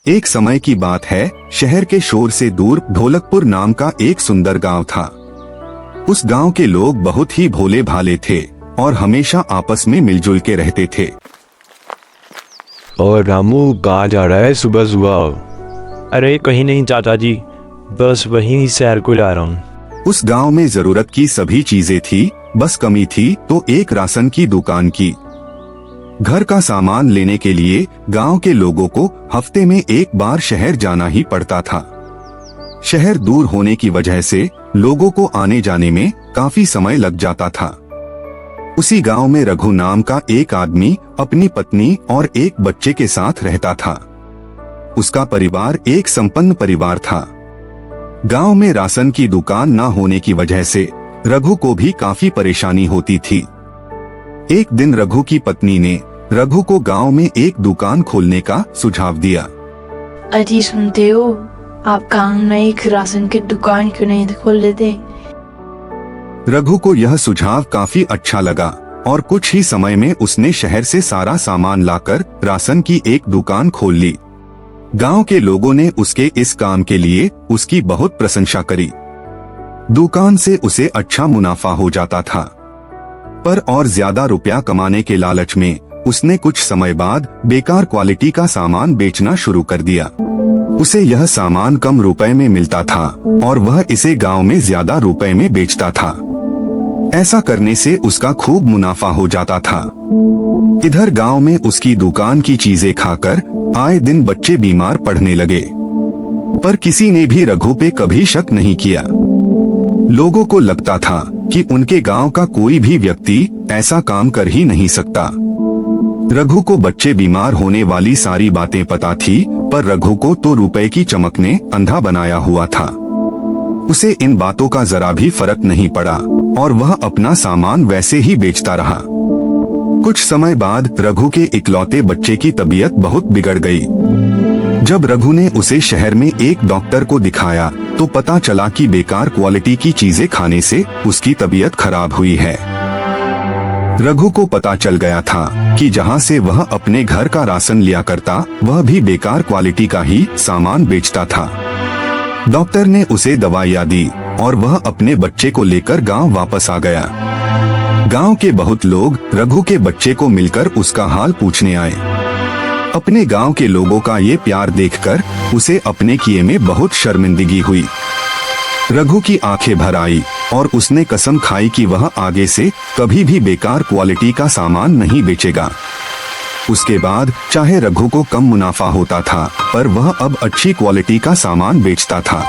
एक समय की बात है, शहर के शोर से दूर ढोलकपुर नाम का एक सुंदर गांव था। उस गांव के लोग बहुत ही भोले भाले थे और हमेशा आपस में मिलजुल के रहते थे। और रामू कहाँ जा रहा है सुबह सुबह? अरे कहीं नहीं चाचा जी, बस वहीं सैर को जा रहा हूँ। उस गांव में जरूरत की सभी चीजें थी, बस कमी थी तो एक राशन की दुकान की। घर का सामान लेने के लिए गांव के लोगों को हफ्ते में एक बार शहर जाना ही पड़ता था। शहर दूर होने की वजह से लोगों को आने जाने में काफी समय लग जाता था। उसी गांव में रघु नाम का एक आदमी अपनी पत्नी और एक बच्चे के साथ रहता था। उसका परिवार एक संपन्न परिवार था। गांव में राशन की दुकान न होने की वजह से रघु को भी काफी परेशानी होती थी। एक दिन रघु की पत्नी ने रघु को गांव में एक दुकान खोलने का सुझाव दिया। अजी सुनते हो, आप गांव में एक राशन की दुकान क्यों नहीं खोल लेते? रघु को यह सुझाव काफी अच्छा लगा और कुछ ही समय में उसने शहर से सारा सामान लाकर राशन की एक दुकान खोल ली। गांव के लोगों ने उसके इस काम के लिए उसकी बहुत प्रशंसा करी। दुकान से उसे अच्छा मुनाफा हो जाता था, पर और ज्यादा रुपया कमाने के लालच में उसने कुछ समय बाद बेकार क्वालिटी का सामान बेचना शुरू कर दिया। उसे यह सामान कम रुपए में मिलता था और वह इसे गांव में ज्यादा रुपए में बेचता था। ऐसा करने से उसका खूब मुनाफा हो जाता था। इधर गांव में उसकी दुकान की चीजें खाकर आए दिन बच्चे बीमार पड़ने लगे, पर किसी ने भी रघु पे कभी शक नहीं किया। लोगों को लगता था कि उनके गांव का कोई भी व्यक्ति ऐसा काम कर ही नहीं सकता। रघु को बच्चे बीमार होने वाली सारी बातें पता थी, पर रघु को तो रुपए की चमक ने अंधा बनाया हुआ था। उसे इन बातों का जरा भी फर्क नहीं पड़ा और वह अपना सामान वैसे ही बेचता रहा। कुछ समय बाद रघु के इकलौते बच्चे की तबीयत बहुत बिगड़ गई। जब रघु ने उसे शहर में एक डॉक्टर को दिखाया तो पता चला कि बेकार क्वालिटी की चीजें खाने से उसकी तबीयत खराब हुई है। रघु को पता चल गया था कि जहां से वह अपने घर का राशन लिया करता, वह भी बेकार क्वालिटी का ही सामान बेचता था। डॉक्टर ने उसे दवाइयां दी और वह अपने बच्चे को लेकर गांव वापस आ गया। गांव के बहुत लोग रघु के बच्चे को मिलकर उसका हाल पूछने आए। अपने गांव के लोगों का ये प्यार देखकर उसे अपने किए में बहुत शर्मिंदगी हुई। रघु की आंखें भर आई और उसने कसम खाई कि वह आगे से कभी भी बेकार क्वालिटी का सामान नहीं बेचेगा। उसके बाद चाहे रघु को कम मुनाफा होता था, पर वह अब अच्छी क्वालिटी का सामान बेचता था।